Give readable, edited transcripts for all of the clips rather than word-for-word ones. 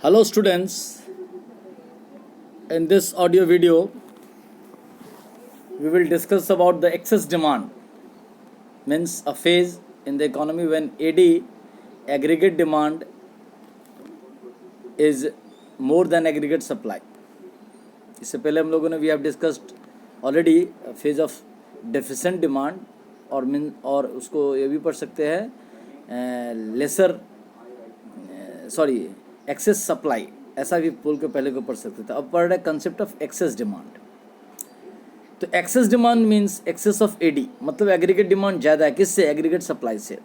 Hello students, in this audio video we will discuss about the excess demand, means a phase in the economy when AD aggregate demand is more than aggregate supply. इससे पहले हम लोगों ने we have discussed already a phase of deficient demand और उसको ये भी पढ़ सकते हैं एक्सेस सप्लाई, ऐसा भी बोल के पहले को पढ़ सकते थे. अब पढ़ रहे कंसेप्ट ऑफ एक्सेस डिमांड. तो excess demand means excess of AD, मतलब एग्रीगेट डिमांड ज़्यादा है किससे? एग्रीगेट सप्लाई से.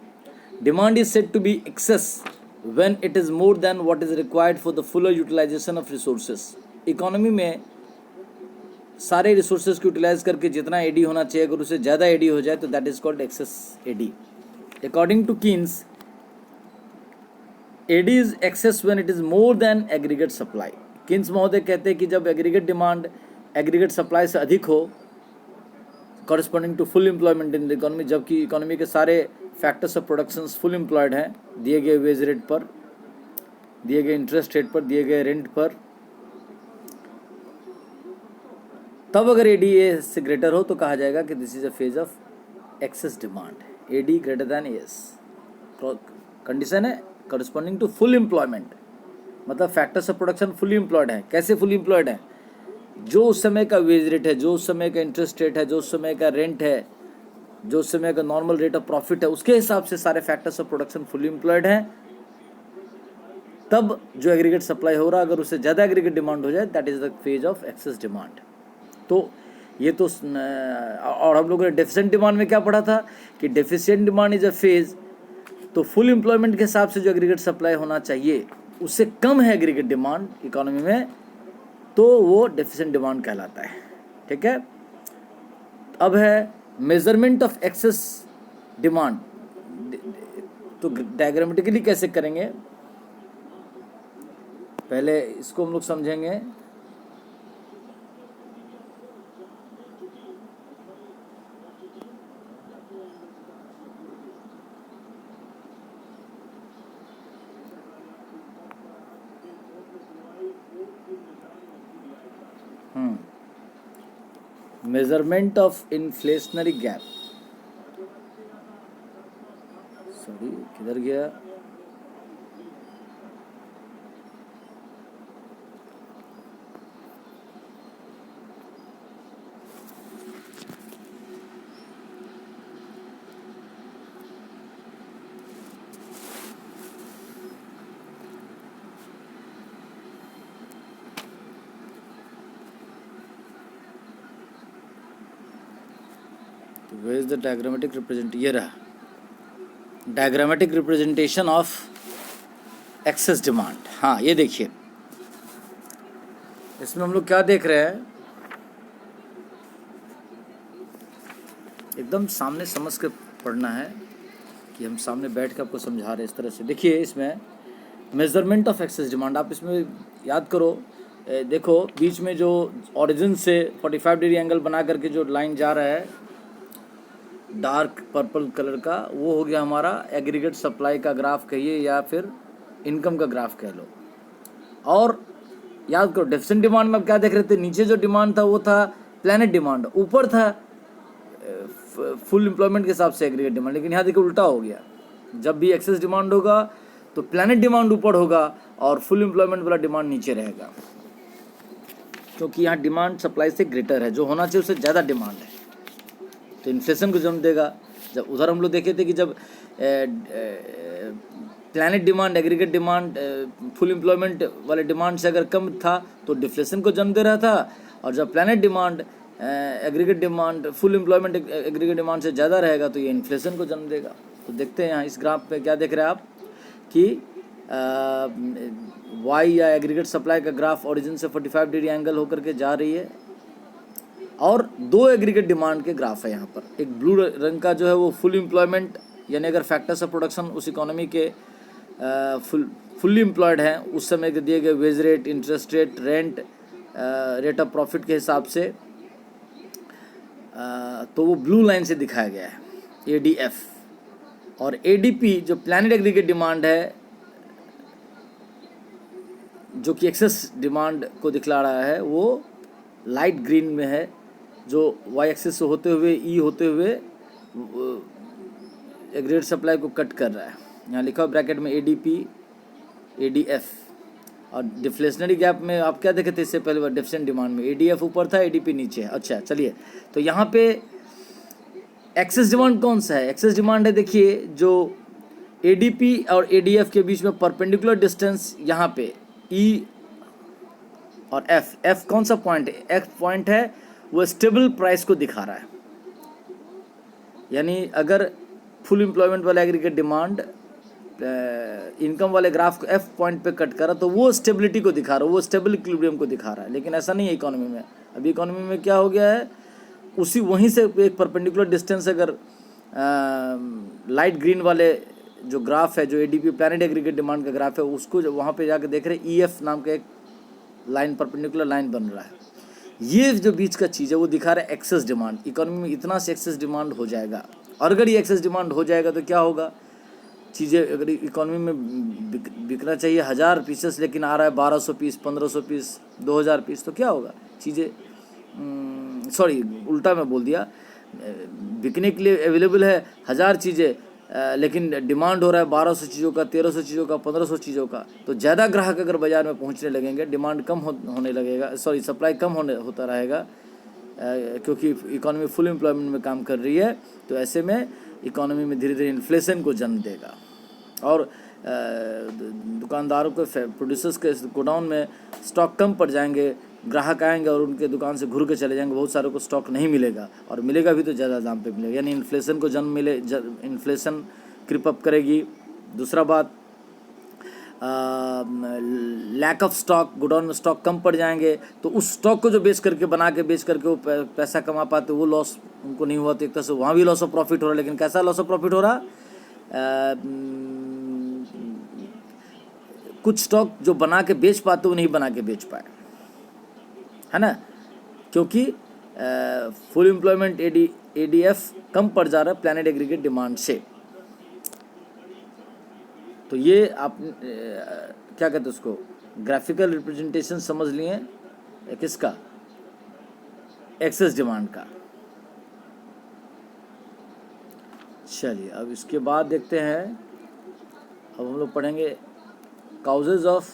Demand is said to be excess when it is more than what is required for the fuller utilization of resources. Economy में सारे resources को utilise करके जितना एडी होना चाहिए, अगर उससे ज़्यादा एडी हो जाए तो that is called excess AD. According to Keynes, AD is excess when it is more than aggregate supply. Keynes महोदय कहते हैं कि जब एग्रीगेट डिमांड एग्रीगेट सप्लाई से अधिक हो, corresponding to full employment in the economy, जबकि इकोनॉमी के सारे factors of production full employed हैं, दिए गए वेज रेट पर, दिए गए इंटरेस्ट रेट पर, दिए गए रेंट पर, तब अगर AD से ग्रेटर हो तो कहा जाएगा कि this is a phase of excess demand. AD greater than AS condition है करस्पॉन्डिंग टू फुल एम्प्लॉयमेंट, मतलब factors of production fully employed है. कैसे फुली एम्प्लॉयड है? जो उस समय का वेज रेट है, जो उस समय का इंटरेस्ट रेट है, जो उस समय का रेंट है, जो उस समय का नॉर्मल रेट ऑफ प्रॉफिट है, उसके हिसाब से सारे factors of production fully employed हैं. तब जो एग्रीगेट सप्लाई हो रहा, अगर उससे ज़्यादा एग्रीगेट डिमांड हो जाए, that is the phase of excess demand. तो ये तो, और हम लोगों ने डेफिशिएंट डिमांड में क्या पढ़ा था कि deficient demand is a phase, तो फुल एम्प्लॉयमेंट के हिसाब से जो एग्रीगेट सप्लाई होना चाहिए उससे कम है एग्रीगेट डिमांड इकोनॉमी में, तो वो डेफिशिएंट डिमांड कहलाता है. ठीक है. अब है मेजरमेंट ऑफ एक्सेस डिमांड. तो डायग्रामेटिकली कैसे करेंगे, पहले इसको हम लोग समझेंगे. Measurement of inflationary gap. Sorry, किधर गया? Where is the diagrammatic representation? ये रहा diagrammatic representation of excess demand. हाँ, ये देखिए, इसमें हम लोग क्या देख रहे हैं, एकदम सामने समझ के पढ़ना है कि हम सामने बैठ के आपको समझा रहे हैं इस तरह से. देखिए इसमें मेजरमेंट ऑफ एक्सेस डिमांड, आप इसमें याद करो, देखो बीच में जो ओरिजिन से 45 डिग्री एंगल बना करके जो लाइन जा रहा है डार्क पर्पल कलर का, वो हो गया हमारा एग्रीगेट सप्लाई का ग्राफ कहिए या फिर इनकम का ग्राफ कह लो. और याद करो डेफिशिएंट डिमांड में अब क्या देख रहे थे, नीचे जो डिमांड था वो था प्लैनेट डिमांड, ऊपर था फुल एम्प्लॉयमेंट के हिसाब से एग्रीगेट डिमांड. लेकिन यहाँ देखिए उल्टा हो गया, जब भी एक्सेस डिमांड होगा तो प्लैनेट डिमांड ऊपर होगा और फुल एम्प्लॉयमेंट वाला डिमांड नीचे रहेगा, क्योंकि यहाँ डिमांड सप्लाई से ग्रेटर है, जो होना चाहिए उससे ज़्यादा डिमांड है, तो इन्फ्लेशन को जन्म देगा. जब उधर हम लोग देखे थे कि जब planet demand aggregate demand full employment वाले डिमांड से अगर कम था तो डिफ्लेशन को जन्म दे रहा था, और जब planet demand aggregate demand full employment aggregate demand से ज़्यादा रहेगा तो ये इन्फ्लेशन को जन्म देगा. तो देखते हैं यहाँ इस ग्राफ पे क्या देख रहे हैं आप कि वाई या एग्रीगेट सप्लाई का ग्राफ ओरिजिन से 45 डिग्री एंगल होकर के जा रही है, और दो एग्रीगेट डिमांड के ग्राफ है यहाँ पर. एक ब्लू रंग का जो है वो फुल एम्प्लॉयमेंट, यानी अगर फैक्टर्स ऑफ प्रोडक्शन उस इकोनॉमी के फुल्ली एम्प्लॉयड हैं उस समय के दिए गए wage rate, interest rate, rent, rate of profit के हिसाब से, तो वो ब्लू लाइन से दिखाया गया है ADF. और ADP जो प्लैनेट एग्रीगेट डिमांड है, जो कि एक्सेस डिमांड को दिखला रहा है वो लाइट ग्रीन में है, जो वाई एक्सेस से होते हुए ई होते हुए एग्रीगेट सप्लाई को कट कर रहा है। यहाँ लिखा हुआ ब्रैकेट में ADP ADF। और डिफ्लेशनरी गैप में आप क्या देखे थे इससे पहले, वो डिफिशिएंट डिमांड में ADF ऊपर था, ADP नीचे है। अच्छा चलिए, तो यहाँ पे एक्सेस डिमांड कौन सा है? एक्सेस डिमांड है, देखिए जो ADP और ADF के बीच में परपेंडिकुलर डिस्टेंस यहाँ पे E और F कौन सा पॉइंट है? F पॉइंट है वो स्टेबल प्राइस को दिखा रहा है। यानी अगर फुल एम्प्लॉयमेंट वाला एग्रीगेट डिमांड इनकम वाले ग्राफ को F पॉइंट पे कट करा तो वो स्टेबिलिटी को दिखा रहा है, वो स्टेबल इक्विलिब्रियम को दिखा रहा है। लेकिन ऐसा नहीं है इकोनॉमी में। अभी इकोनॉमी में क्या हो गया है, उसी वहीं से एक परपेंडिकुलर डिस्टेंस अगर लाइट ग्रीन वाले जो ग्राफ है, जो ADP प्लैनेट एग्रीगेट डिमांड का ग्राफ है, उसको जब वहाँ पे जाकर देख रहे हैं EF नाम का एक लाइन, परपेंडिकुलर लाइन बन रहा है। ये जो बीच का चीज़ है वो दिखा रहा है एक्सेस डिमांड। इकोनॉमी में इतना से एक्सेस डिमांड हो जाएगा, और अगर ये एक्सेस डिमांड हो जाएगा तो क्या होगा, चीज़ें अगर इकोनॉमी में बिकना चाहिए 1000 पीसेस लेकिन आ रहा है 1200 पीस, 1500 पीस, 2000 पीस, तो क्या होगा, चीज़ें सॉरी उल्टा मैं बोल दिया, बिकने के लिए अवेलेबल है 1000 चीज़ें लेकिन डिमांड हो रहा है 1200 चीज़ों का, 1300 चीज़ों का, 1500 चीज़ों का। तो ज़्यादा ग्राहक अगर बाज़ार में पहुंचने लगेंगे, डिमांड कम होने लगेगा, सॉरी सप्लाई कम होता रहेगा, क्योंकि इकोनॉमी फुल एम्प्लॉयमेंट में काम कर रही है। तो ऐसे में इकोनॉमी में धीरे धीरे इन्फ्लेशन को जन्म देगा, और दुकानदारों के प्रोड्यूसर्स के गोडाउन में स्टॉक कम पड़ जाएंगे, ग्राहक आएंगे और उनके दुकान से घूर के चले जाएंगे, बहुत सारों को स्टॉक नहीं मिलेगा, और मिलेगा भी तो ज़्यादा दाम पे मिलेगा, यानी इन्फ्लेशन को जन्म इन्फ्लेशन क्रिप अप करेगी। दूसरा बात, लैक ऑफ स्टॉक, गोडाउन में स्टॉक कम पड़ जाएंगे, तो उस स्टॉक को जो बेच करके वो पैसा कमा पाते, वो लॉस उनको नहीं हुआ, तो एक तरह से वहाँ भी लॉस ऑफ प्रॉफिट हो रहा है। लेकिन कैसा लॉस ऑफ प्रॉफिट हो रहा, कुछ स्टॉक जो बना के बेच पाते वो नहीं बना के बेच पाए, है ना, क्योंकि फुल एम्प्लॉयमेंट ADF कम पड़ जा रहा है प्लैनेट एग्रीगेट डिमांड से। तो ये आप क्या कहते हैं उसको, ग्राफिकल रिप्रेजेंटेशन समझ लिए किसका, एक्सेस डिमांड का। चलिए अब इसके बाद देखते हैं, अब हम लोग पढ़ेंगे काउजेज ऑफ,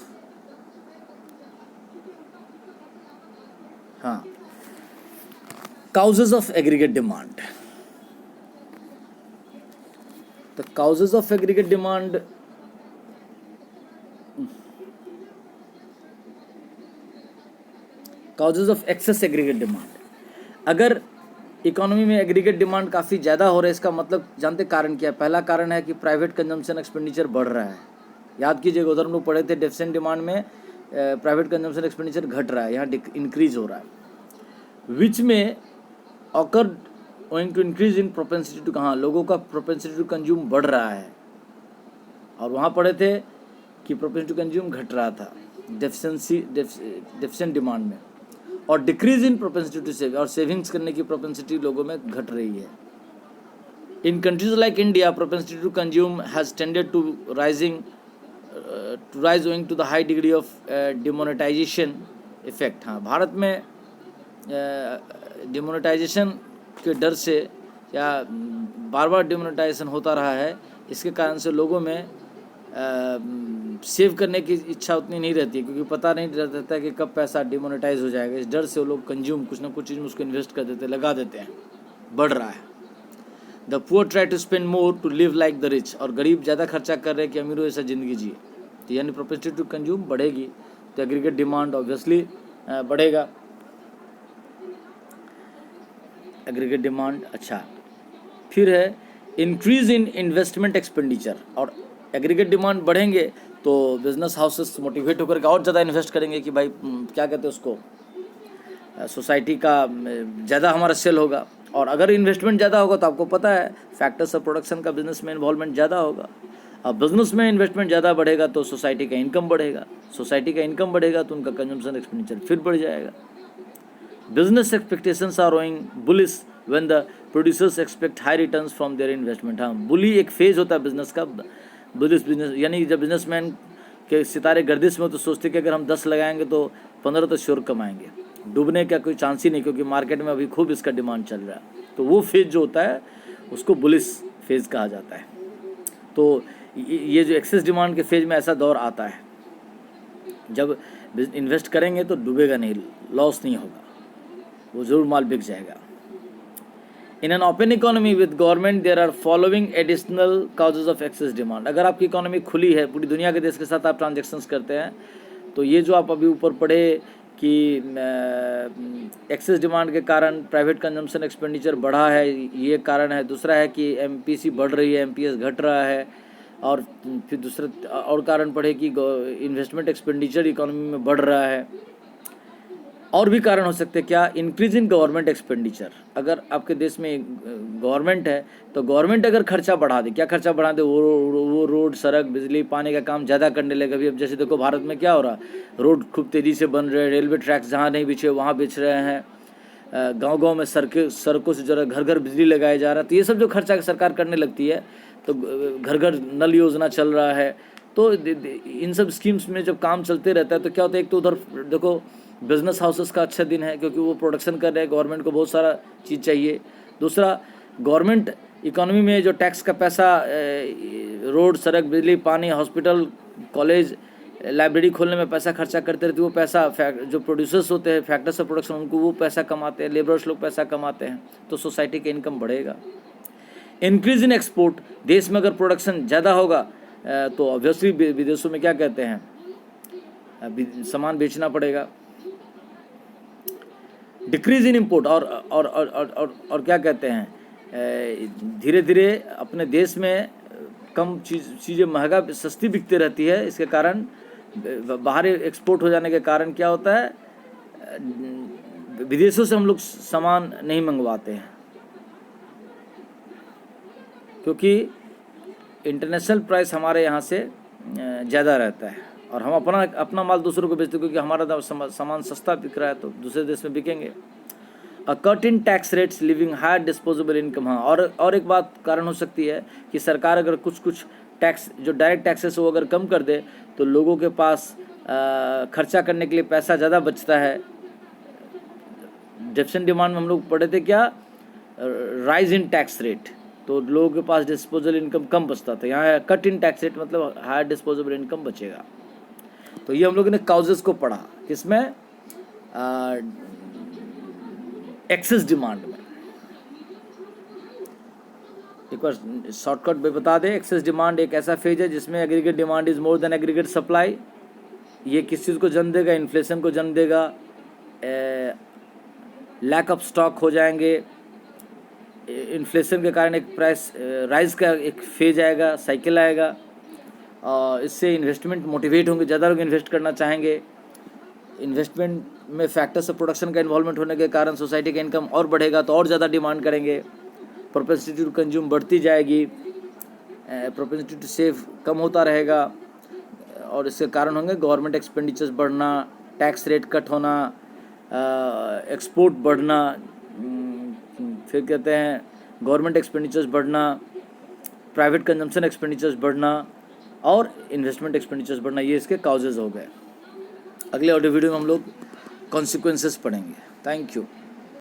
हाँ, काउजेज ऑफ एग्रीगेट डिमांड। तो causes of aggregate demand, causes of excess aggregate demand. अगर इकोनॉमी में एग्रीगेट डिमांड काफ़ी ज़्यादा हो रहा है, इसका मतलब जानते कारण क्या है? पहला कारण है कि प्राइवेट कंजम्पशन एक्सपेंडिचर बढ़ रहा है। याद कीजिएगा, उधर हम लोग पढ़े थे डेफिशिएंट डिमांड में प्राइवेट कंजम्पशन एक्सपेंडिचर घट रहा है, यहाँ इंक्रीज हो रहा है, विच में occur owing to increase in propensity to, कहाँ लोगों का प्रोपेंसिटी टू कंज्यूम बढ़ रहा है, और वहाँ पढ़े थे कि प्रोपेंसिटी टू कंज्यूम घट रहा था डेफिशिएंट डिमांड में, और decrease in propensity to save, और सेविंग्स करने की प्रोपेंसिटी लोगों में घट रही है। In countries like India, propensity to consume has tended to rise owing to the high degree of demonetisation effect. हाँ, भारत में डिमोनेटाइजेशन के डर से, या बार बार डिमोनेटाइजेशन होता रहा है, इसके कारण से लोगों में सेव करने की इच्छा उतनी नहीं रहती है, क्योंकि पता नहीं रहता है कि कब पैसा डिमोनेटाइज हो जाएगा। इस डर से वो लोग कंज्यूम, कुछ ना कुछ चीज़ में उसको इन्वेस्ट कर देते, लगा देते हैं, बढ़ रहा है। The poor try to spend more to live like the rich, और गरीब ज़्यादा खर्चा कर रहे हैं कि अमीरों ऐसा ज़िंदगी जिए। तो यानी प्रोपेंसिटी टू कंज्यूम बढ़ेगी तो एग्रीगेट डिमांड ऑब्वियसली बढ़ेगा। एग्रीगेट डिमांड, अच्छा, फिर है इंक्रीज इन इन्वेस्टमेंट एक्सपेंडिचर, और एग्रीगेट डिमांड बढ़ेंगे तो बिजनेस हाउसेस मोटिवेट होकर के और ज़्यादा इन्वेस्ट करेंगे कि भाई क्या कहते हैं उसको, सोसाइटी का ज़्यादा हमारा सेल होगा। और अगर इन्वेस्टमेंट ज़्यादा होगा तो आपको पता है फैक्टर्स ऑफ प्रोडक्शन का बिजनेस में इन्वॉल्वमेंट ज़्यादा होगा। अब बिजनेस में इन्वेस्टमेंट ज़्यादा बढ़ेगा तो सोसाइटी का इनकम बढ़ेगा, सोसाइटी का इनकम बढ़ेगा तो उनका कंजम्पशन एक्सपेंडिचर फिर बढ़ जाएगा। Business expectations are going bullish when the producers expect high returns from their investment. हाँ, बुली एक फेज होता है बिजनेस का, बुलिश बिजनेस यानी जब बिजनेसमैन कि सितारे गर्दिश में तो सोचते कि अगर हम 10 लगाएंगे तो 15 तो श्योर कमाएंगे, डूबने का कोई चांस ही नहीं, क्योंकि मार्केट में अभी खूब इसका डिमांड चल रहा है। तो वो फेज जो होता है उसको बुलिश फेज कहा जाता है। तो ये जो एक्सेस डिमांड के फेज में ऐसा दौर आता है, जब इन्वेस्ट करेंगे तो डूबेगा नहीं, लॉस नहीं होगा, वो ज़रूर माल बिक जाएगा। In an open economy with government there are following additional causes of excess demand. अगर आपकी इकोनॉमी खुली है, पूरी दुनिया के देश के साथ आप ट्रांजेक्शन्स करते हैं, तो ये जो आप अभी ऊपर पढ़े कि एक्सेस डिमांड के कारण प्राइवेट कंजम्पशन एक्सपेंडिचर बढ़ा है, ये कारण है। दूसरा है कि एमपीसी बढ़ रही है, एमपीएस घट रहा है। और फिर दूसरा और कारण पढ़े कि इन्वेस्टमेंट एक्सपेंडिचर इकोनॉमी में बढ़ रहा है। और भी कारण हो सकते हैं क्या, इंक्रीज इन गवर्नमेंट एक्सपेंडिचर। अगर आपके देश में गवर्नमेंट है तो गवर्नमेंट अगर खर्चा बढ़ा दे, क्या खर्चा बढ़ा दे, वो रोड, सड़क, बिजली, पानी का काम ज़्यादा करने लगे। अभी अब जैसे देखो भारत में क्या हो रहा, रोड खूब तेज़ी से बन रहे हैं, रेलवे ट्रैक्स जहाँ नहीं बिछे वहाँ बिछ रहे हैं, गांव-गांव में सड़कों से जरा घर घर बिजली लगाया जा रहा है। तो ये सब जो खर्चा सरकार करने लगती है, तो घर घर नल योजना चल रहा है। तो इन सब स्कीम्स में जब काम चलते रहता है तो क्या होता है, एक तो उधर देखो बिजनेस हाउसेस का अच्छा दिन है क्योंकि वो प्रोडक्शन कर रहे हैं, गवर्नमेंट को बहुत सारा चीज़ चाहिए। दूसरा, गवर्नमेंट इकोनॉमी में जो टैक्स का पैसा रोड, सड़क, बिजली, पानी, हॉस्पिटल, कॉलेज, लाइब्रेरी खोलने में पैसा खर्चा करते रहती है, वो पैसा जो प्रोड्यूसर्स होते हैं, फैक्टर्स ऑफ प्रोडक्शन, उनको वो पैसा कमाते हैं, लेबरर्स लोग पैसा कमाते हैं, तो सोसाइटी का इनकम बढ़ेगा। इंक्रीज इन एक्सपोर्ट, देश में अगर प्रोडक्शन ज़्यादा होगा तो ऑब्वियसली विदेशों में क्या कहते हैं, सामान बेचना पड़ेगा। डिक्रीज इन इम्पोर्ट, और क्या कहते हैं, धीरे धीरे अपने देश में कम चीज़ें महंगा सस्ती बिकती रहती है। इसके कारण बाहर एक्सपोर्ट हो जाने के कारण क्या होता है, विदेशों से हम लोग सामान नहीं मंगवाते हैं क्योंकि इंटरनेशनल प्राइस हमारे यहाँ से ज़्यादा रहता है और हम अपना माल दूसरों को बेचते हैं क्योंकि हमारा सामान सस्ता बिक रहा है तो दूसरे देश में बिकेंगे। A cut in tax rates living high disposable income. हाँ, और एक बात कारण हो सकती है कि सरकार अगर कुछ टैक्स जो डायरेक्ट टैक्सेस वो अगर कम कर दे तो लोगों के पास खर्चा करने के लिए पैसा ज़्यादा बचता है। डेफिशिएंट डिमांड में हम लोग पढ़े थे क्या, राइज इन टैक्स रेट, तो लोगों के पास डिस्पोजेबल इनकम कम बचता था। यहाँ कट इन टैक्स रेट मतलब हायर डिस्पोजेबल इनकम बचेगा। तो ये हम लोगों ने काउजेस को पढ़ा, किसमें, एक्सेस डिमांड में। एक बार शॉर्टकट में बता दें, एक्सेस डिमांड एक ऐसा फेज है जिसमें aggregate demand is more than aggregate supply. ये किस चीज़ को जन्म देगा, इन्फ्लेशन को जन्म देगा, लैक ऑफ स्टॉक हो जाएंगे, इन्फ्लेशन के कारण एक प्राइस राइज का एक फेज आएगा, साइकिल आएगा, और इससे इन्वेस्टमेंट मोटिवेट होंगे, ज़्यादा लोग इन्वेस्ट करना चाहेंगे। इन्वेस्टमेंट में फैक्टर्स ऑफ प्रोडक्शन का इन्वॉल्वमेंट होने के कारण सोसाइटी का इनकम और बढ़ेगा तो और ज़्यादा डिमांड करेंगे, प्रोपेंसिटी टू कंज्यूम बढ़ती जाएगी, प्रोपेंसिटी टू सेव कम होता रहेगा और इसके कारण होंगे गवर्नमेंट एक्सपेंडिचर्स बढ़ना, टैक्स रेट कट होना, एक्सपोर्ट बढ़ना, फिर कहते हैं गवर्नमेंट एक्सपेंडिचर्स बढ़ना, प्राइवेट कंजम्पशन एक्सपेंडिचर्स बढ़ना और इन्वेस्टमेंट एक्सपेंडिचर्स बढ़ना। ये इसके काउजेज हो गए। अगले ऑडियो वीडियो में हम लोग कॉन्सिक्वेंसेस पढ़ेंगे। Thank you.